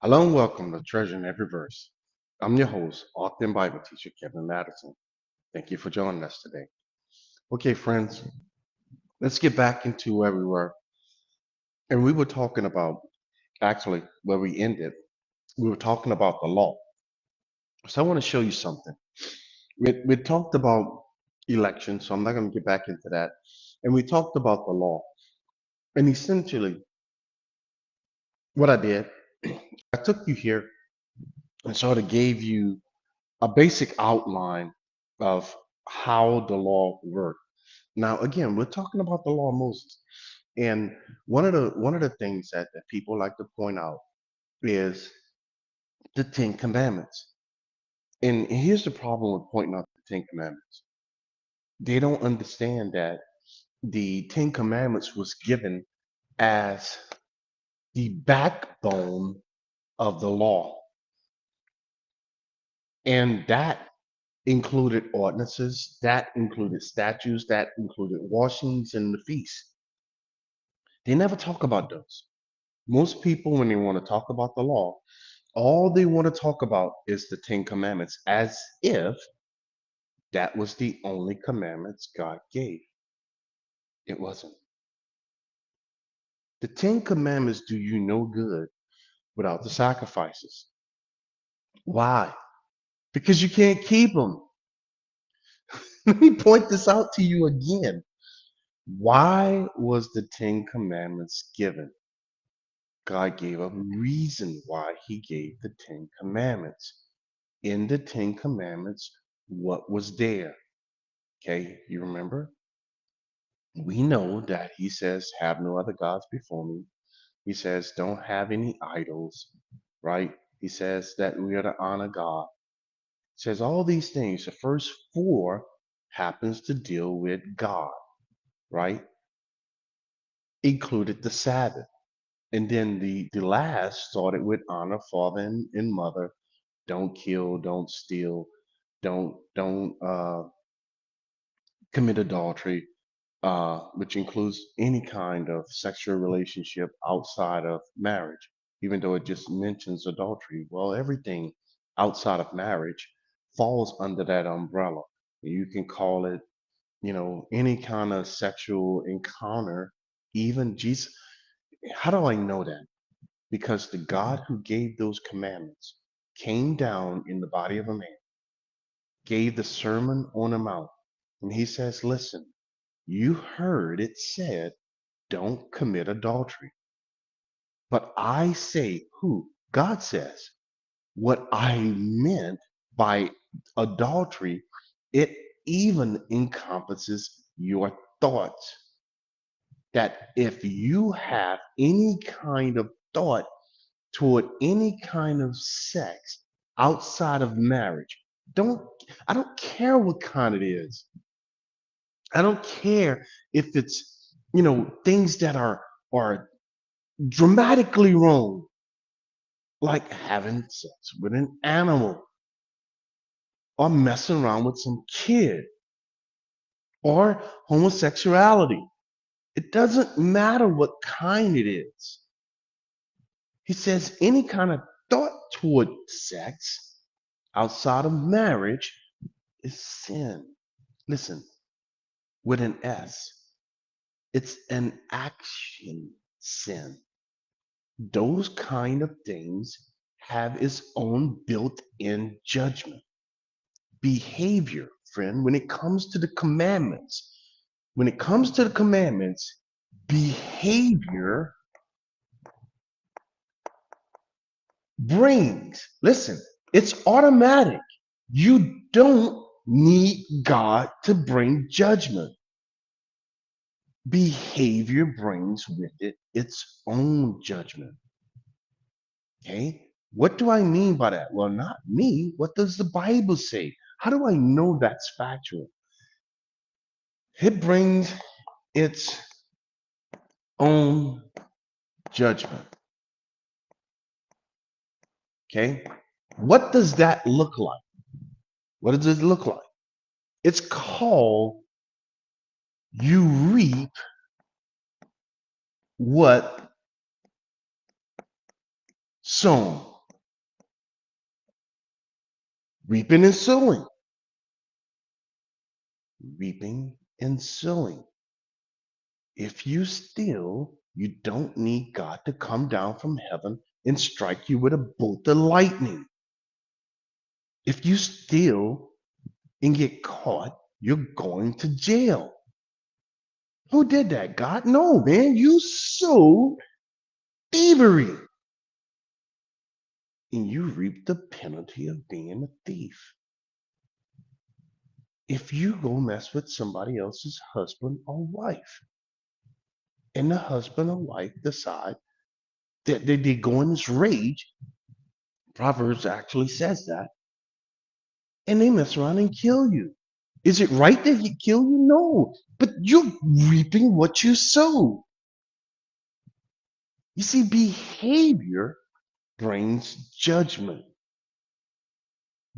Hello and welcome to Treasure in Every Verse. I'm your host, author and Bible teacher Kevin Madison. Thank you for joining us today. Okay, friends, let's get back into where we were. And we were talking about, actually, where we ended, we were talking about the law. So I want to show you something. We talked about election, so I'm not going to get back into that. And we talked about the law. And essentially, what I did, I took you here and sort of gave you a basic outline of how the law worked. Now, again, we're talking about the law of Moses, and one of the things that people like to point out is the Ten Commandments. And here's the problem with pointing out the Ten Commandments: they don't understand that the Ten Commandments was given as the backbone of the law, and that included ordinances, that included statutes, that included washings and the feast. They never talk about those. Most people, when they want to talk about the law, all they want to talk about is the Ten Commandments, as if that was the only commandments God gave. It wasn't. The Ten Commandments do you no good without the sacrifices. Why? Because you can't keep them. Let me point this out to you again. Why was the Ten Commandments given? God gave a reason why he gave the Ten Commandments. In the Ten Commandments, what was there? Okay, you remember? We know that he says, have no other gods before me. He says, don't have any idols, right? He says that we are to honor God. He says all these things. The first four happens to deal with God, right? Included the Sabbath. And then the last started with honor father and mother. Don't kill, don't steal, don't commit adultery, which includes any kind of sexual relationship outside of marriage, even though it just mentions adultery. Well, everything outside of marriage falls under that umbrella. You can call it, any kind of sexual encounter, even Jesus. How do I know that? Because the God who gave those commandments came down in the body of a man, gave the Sermon on the Mount, and he says, listen, you heard it said, don't commit adultery. But I say, who? God says, what I meant by adultery, it even encompasses your thoughts. That if you have any kind of thought toward any kind of sex outside of marriage, don't I don't care what kind it is. I don't care if it's, things that are dramatically wrong, like having sex with an animal, or messing around with some kid, or homosexuality. It doesn't matter what kind it is. He says any kind of thought toward sex outside of marriage is sin. Listen, with an S, it's an action sin. Those kind of things have its own built-in judgment. Behavior, friend, when it comes to the commandments, behavior listen, it's automatic. You don't need God to bring judgment. Behavior brings with it its own judgment. Okay? What do I mean by that? Well, not me. What does the Bible say? How do I know that's factual? It brings its own judgment. Okay? What does that look like? What does it look like? It's called you reap what sown. Reaping and sowing. Reaping and sowing. If you steal, you don't need God to come down from heaven and strike you with a bolt of lightning. If you steal and get caught, you're going to jail. Who did that? God? No, man. You sowed thievery and you reap the penalty of being a thief. If you go mess with somebody else's husband or wife, and the husband or wife decide that they go in this rage, Proverbs actually says that, and they mess around and kill you. Is it right that he kill you? No, but you're reaping what you sow. You see, behavior brings judgment.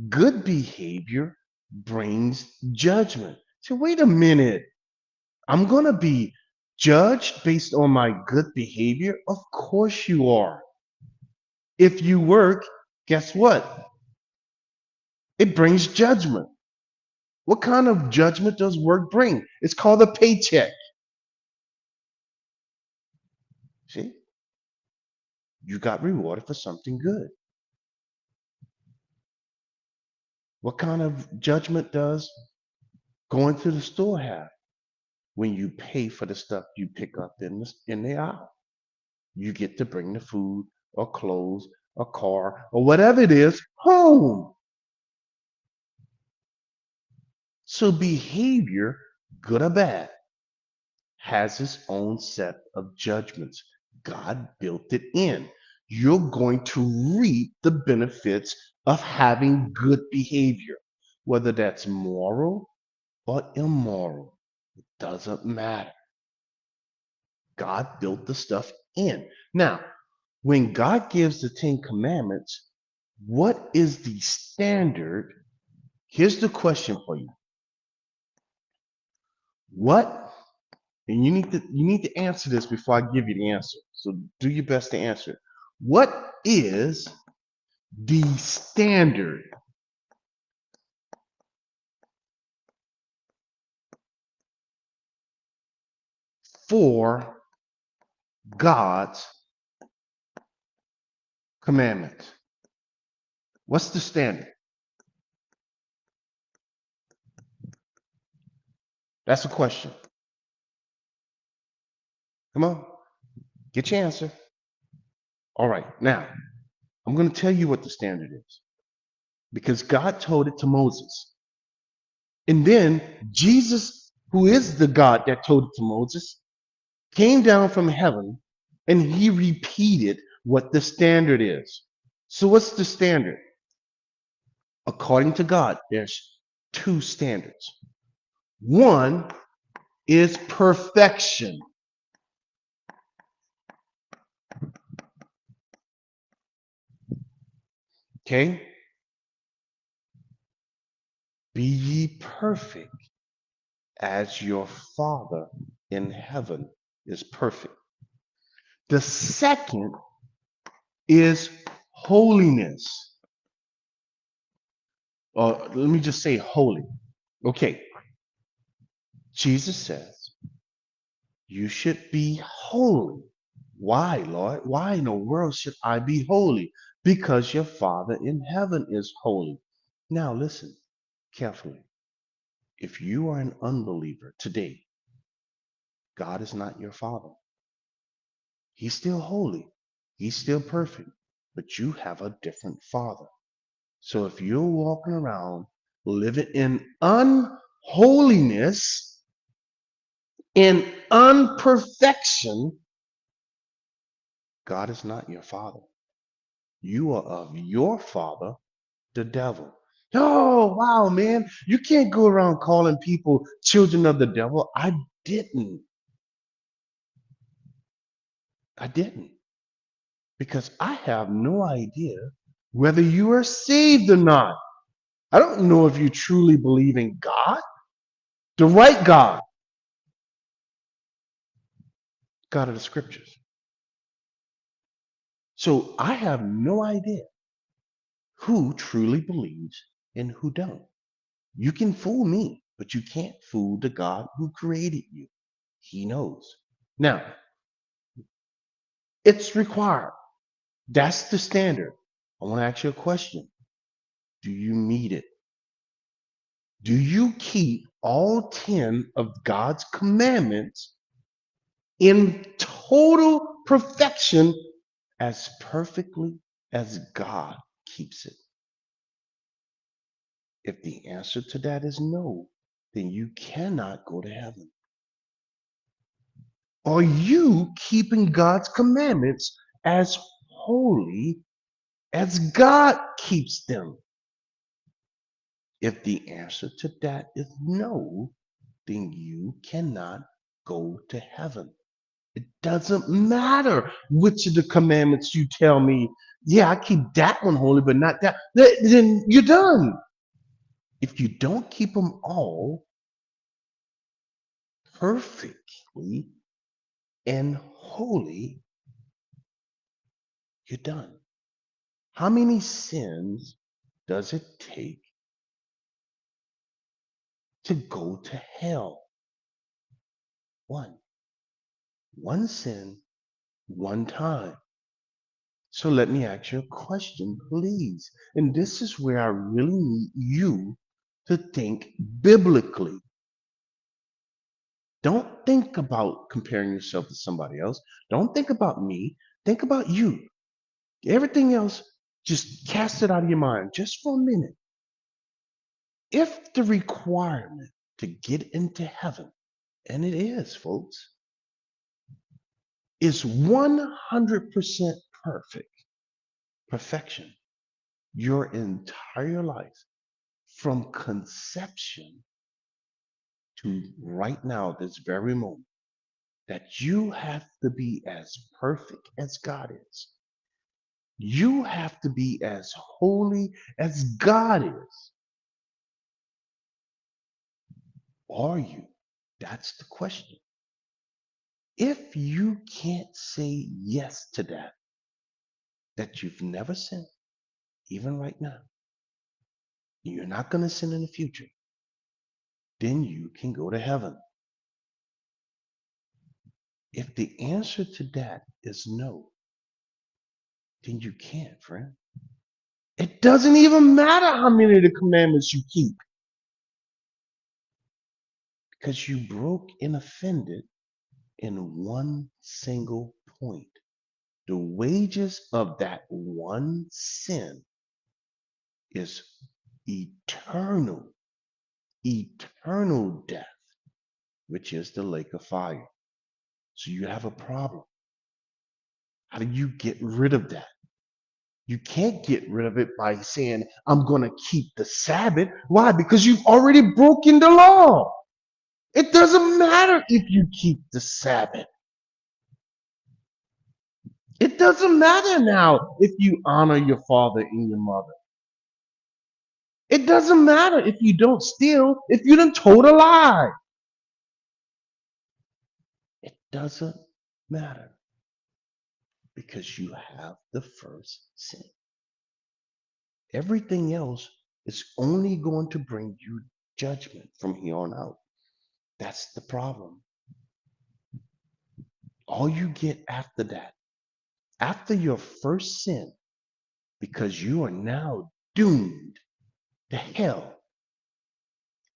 Good behavior brings judgment. So wait a minute. I'm going to be judged based on my good behavior? Of course you are. If you work, guess what? It brings judgment. What kind of judgment does work bring? It's called a paycheck. See? You got rewarded for something good. What kind of judgment does going to the store have? When you pay for the stuff you pick up in the aisle. You get to bring the food or clothes or car or whatever it is home. So behavior, good or bad, has its own set of judgments. God built it in. You're going to reap the benefits of having good behavior, whether that's moral or immoral. It doesn't matter. God built the stuff in. Now, when God gives the Ten Commandments, what is the standard? Here's the question for you. What, and you need to answer this before I give you the answer. So do your best to answer it. What is the standard for God's commandments? What's the standard? That's a question. Come on, get your answer. All right, now I'm going to tell you what the standard is because God told it to Moses. And then Jesus, who is the God that told it to Moses, came down from heaven and he repeated what the standard is. So, what's the standard? According to God, there's two standards. One is perfection. Okay? Be ye perfect as your Father in heaven is perfect. The second is holiness. Or let me just say holy. Okay. Jesus says, you should be holy. Why, Lord? Why in the world should I be holy? Because your Father in heaven is holy. Now, listen carefully. If you are an unbeliever today, God is not your Father. He's still holy, He's still perfect, but you have a different Father. So if you're walking around living in unholiness, in unperfection, God is not your Father. You are of your father, the devil. Oh, wow, man. You can't go around calling people children of the devil. Didn't. I didn't. Because I have no idea whether you are saved or not. I don't know if you truly believe in God, the right God, God of the scriptures. So I have no idea who truly believes and who don't. You can fool me, but you can't fool the God who created you. He knows. Now, it's required. That's the standard. I want to ask you a question. Do you meet it? Do you keep all 10 of God's commandments in total perfection as perfectly as God keeps it? If the answer to that is no, then you cannot go to heaven. Are you keeping God's commandments as holy as God keeps them? If the answer to that is no, then you cannot go to heaven. It doesn't matter which of the commandments you tell me, yeah, I keep that one holy, but not that. Then you're done. If you don't keep them all perfectly and holy, you're done. How many sins does it take to go to hell? One. One sin, one time. So let me ask you a question, please. And this is where I really need you to think biblically. Don't think about comparing yourself to somebody else. Don't think about me. Think about you. Everything else, just cast it out of your mind just for a minute. If the requirement to get into heaven, and it is, folks, is 100% perfection, your entire life from conception to right now, this very moment, that you have to be as perfect as God is. You have to be as holy as God is. Are you? That's the question. If you can't say yes to that you've never sinned, even right now, you're not going to sin in the future, then you can go to heaven. If the answer to that is no, then you can't, friend. It doesn't even matter how many of the commandments you keep because you broke and offended in one single point. The wages of that one sin is eternal, eternal death, which is the lake of fire. So you have a problem. How do you get rid of that? You can't get rid of it by saying, I'm going to keep the Sabbath. Why? Because you've already broken the law. It doesn't matter if you keep the Sabbath. It doesn't matter now if you honor your father and your mother. It doesn't matter if you don't steal, if you done told a lie. It doesn't matter because you have the first sin. Everything else is only going to bring you judgment from here on out. That's the problem. All you get after that, after your first sin, because you are now doomed to hell,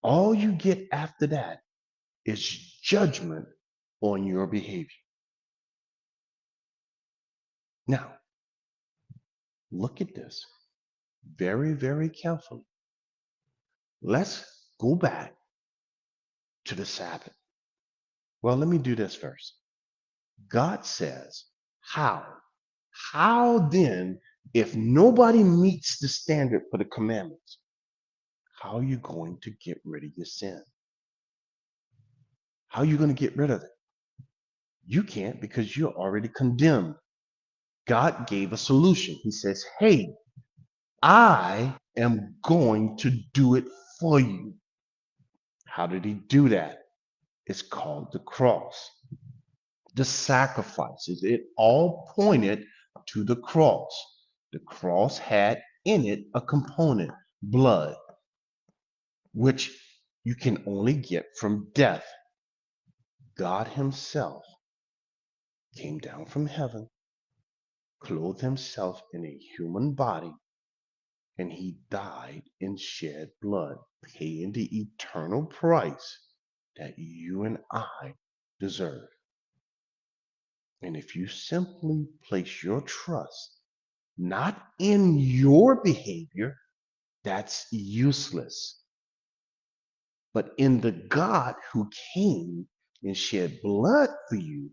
all you get after that is judgment on your behavior. Now, look at this very, very carefully. Let's go back to the Sabbath. Well, let me do this first. God says, how? How then, if nobody meets the standard for the commandments, how are you going to get rid of your sin? How are you going to get rid of it? You can't because you're already condemned. God gave a solution. He says, hey, I am going to do it for you. How did he do that? It's called the cross. The sacrifices, it all pointed to the cross. The cross had in it a component, blood. which you can only get from death. God himself came down from heaven, clothed himself in a human body, and he died and shed blood, paying the eternal price that you and I deserve. And if you simply place your trust not in your behavior, that's useless, but in the God who came and shed blood for you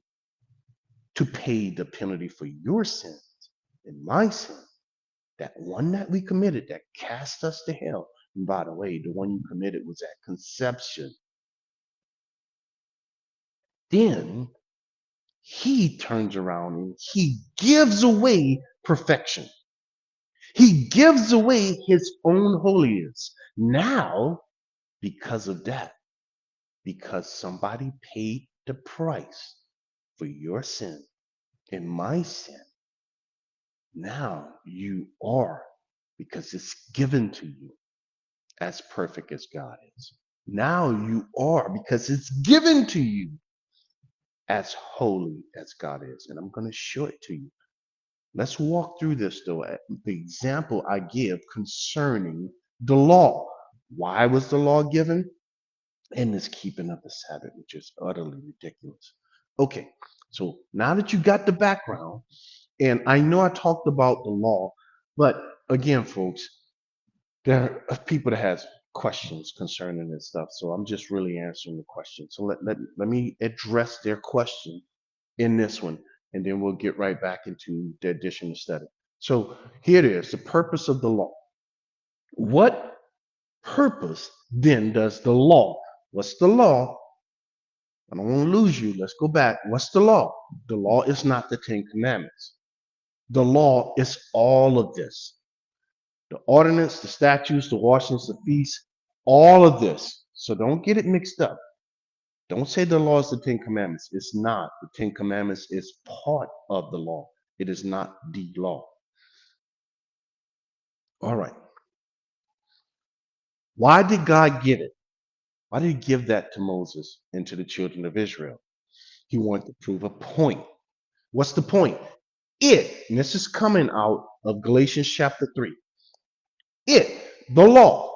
to pay the penalty for your sins and my sin, that one that we committed that cast us to hell. And by the way, the one you committed was at conception. Then he turns around and he gives away perfection. He gives away his own holiness. Now, because of that, because somebody paid the price for your sin and my sin, now you are, because it's given to you, as perfect as God is. Now you are, because it's given to you, as holy as God is. And I'm going to show it to you. Let's walk through this, though. The example I give concerning the law. Why was the law given? And this keeping of the Sabbath, which is utterly ridiculous. Okay, so now that you got the background, and I know I talked about the law, but again, folks, there are people that has questions concerning this stuff. So I'm just really answering the question. So let me address their question in this one, and then we'll get right back into the additional study. So here it is, the purpose of the law. What purpose then does the law? What's the law? I don't want to lose you. Let's go back. What's the law? The law is not the Ten Commandments. The law is all of this. The ordinance, the statutes, the washings, the feasts, all of this. So don't get it mixed up. Don't say the law is the Ten Commandments. It's not. The Ten Commandments is part of the law. It is not the law. All right. Why did God give it? Why did he give that to Moses and to the children of Israel? He wanted to prove a point. What's the point? And this is coming out of Galatians chapter 3. The law.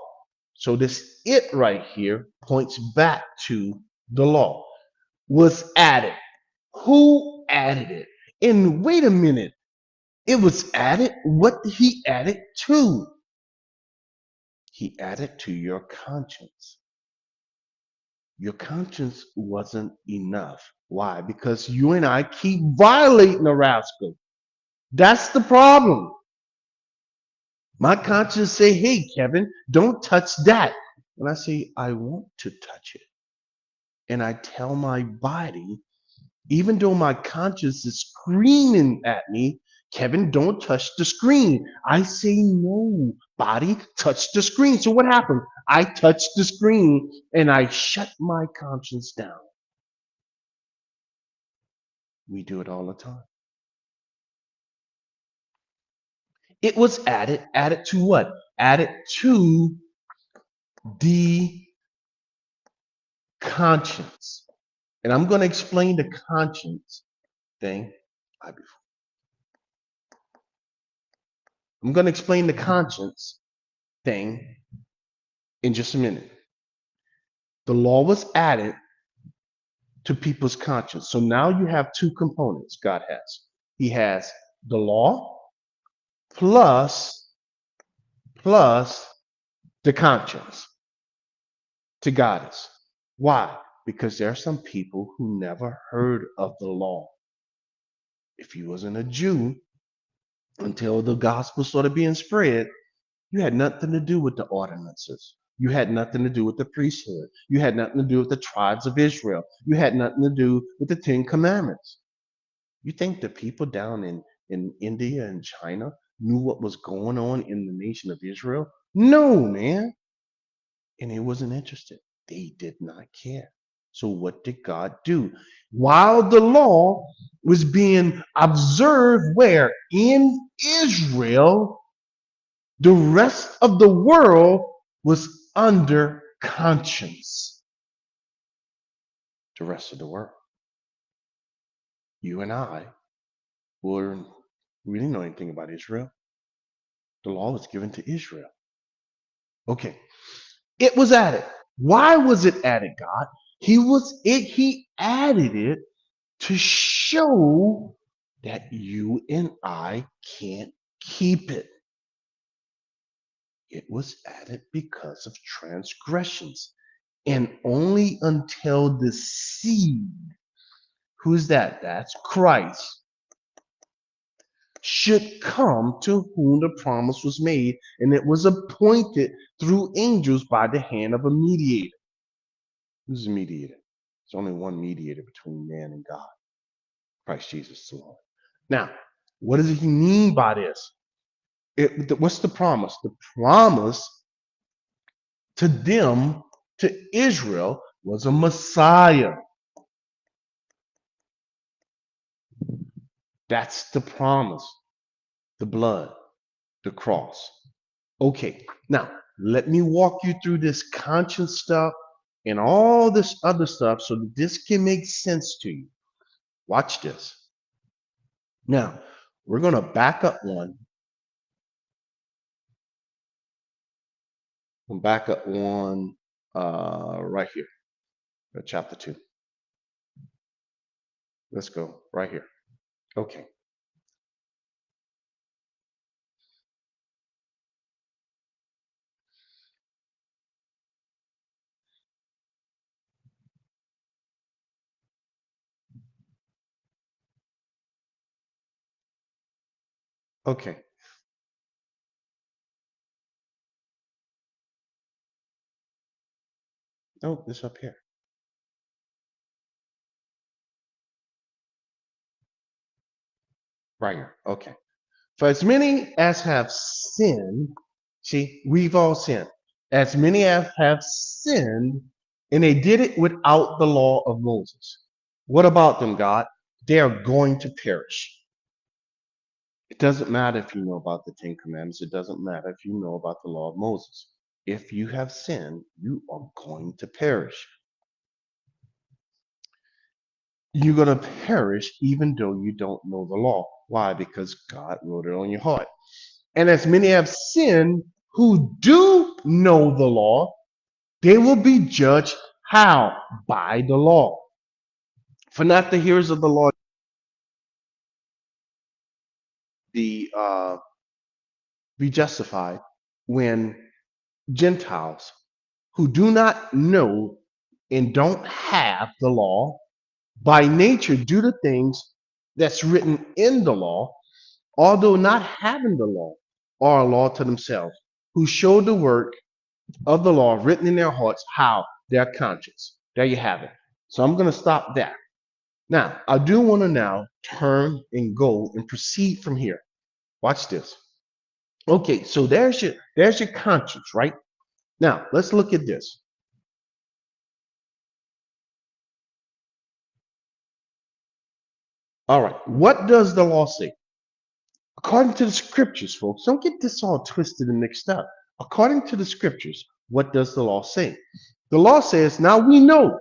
So this it right here points back to the law, was added. Who added it? And wait a minute, it was added. What did he add it to? He added to your conscience. Your conscience wasn't enough. Why? Because you and I keep violating the rascal. That's the problem. My conscience say, hey, Kevin, don't touch that. And I say, I want to touch it. And I tell my body, even though my conscience is screaming at me, Kevin, don't touch the screen. I say, no, body, touch the screen. So what happened? I touch the screen and I shut my conscience down. We do it all the time. It was added. Added to what? Added to the conscience. And I'm going to explain the conscience thing. I'm going to explain the conscience thing in just a minute. The law was added to people's conscience. So now you have two components God has. He has the law plus the conscience to guide us. Why? Because there are some people who never heard of the law. If you wasn't a Jew until the gospel started being spread, you had nothing to do with the ordinances. You had nothing to do with the priesthood. You had nothing to do with the tribes of Israel. You had nothing to do with the Ten Commandments. You think the people down in India and China knew what was going on in the nation of Israel? No, man. And they wasn't interested. They did not care. So what did God do? While the law was being observed where? In Israel, the rest of the world was under conscience to the rest of the world. You and I we didn't know anything about Israel. The law was given to Israel. Okay. It was added. Why was it added, God? He added it to show that you and I can't keep it. It was added because of transgressions. And only until the seed, who's that? That's Christ, should come to whom the promise was made, and it was appointed through angels by the hand of a mediator. Who's the mediator? There's only one mediator between man and God, Christ Jesus the Lord. Now, what does he mean by this? What's the promise? The promise to them, to Israel, was a Messiah. That's the promise. The blood, the cross. Okay, now let me walk you through this conscience stuff and all this other stuff so that this can make sense to you. Watch this. Now, we're going to back up one. We'll back up one right here, chapter 2. Let's go right here. Okay. Okay. Oh, this up here. Right here. Okay. For as many as have sinned, see, we've all sinned. As many as have sinned, and they did it without the law of Moses. What about them, God? They are going to perish. It doesn't matter if you know about the Ten Commandments. It doesn't matter if you know about the law of Moses. If you have sinned, you are going to perish. You're going to perish even though you don't know the law. Why? Because God wrote it on your heart. And as many have sinned who do know the law, they will be judged how? By the law. For not the hearers of the law be justified when Gentiles who do not know and don't have the law by nature do the things that's written in the law, although not having the law, are a law to themselves, who show the work of the law written in their hearts, how? Their conscience. There you have it. So I'm going to stop there. Now, I do want to now turn and go and proceed from here. Watch this. Okay, so there's your conscience, right? Now, let's look at this. All right, what does the law say? According to the scriptures, folks, don't get this all twisted and mixed up. According to the scriptures, what does the law say? The law says, now we know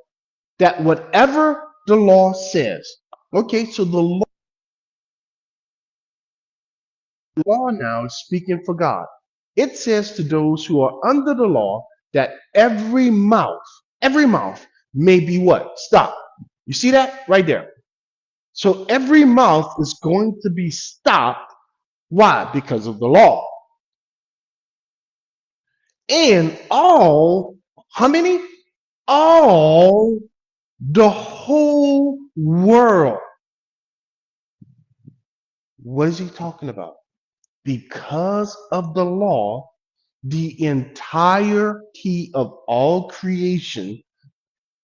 that whatever the law says, okay, so the law now is speaking for God. It says to those who are under the law that every mouth may be what? Stop. You see that right there? So every mouth is going to be stopped. Why? Because of the law. And all, how many? All the whole world. What is he talking about? Because of the law, the entirety of all creation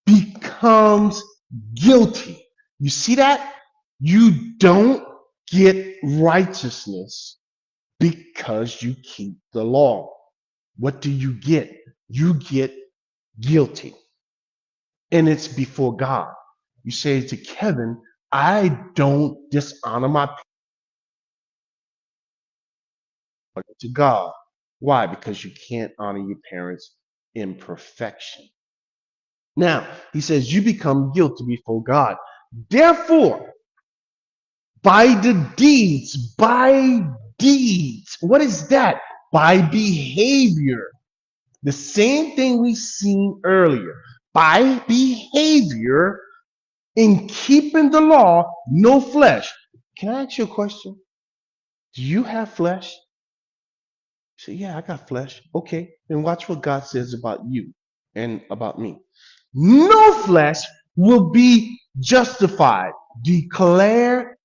becomes guilty. You see that? You don't get righteousness because you keep the law. What do you get? You get guilty. And it's before God. You say to Kevin, I don't dishonor my parents to God. Why? Because you can't honor your parents imperfection. Now, he says, you become guilty before God. Therefore, by deeds, what is that? By behavior. The same thing we seen earlier. By behavior, in keeping the law, no flesh. Can I ask you a question? Do you have flesh? You say, yeah, I got flesh. Okay, then watch what God says about you and about me. No flesh will be justified, declared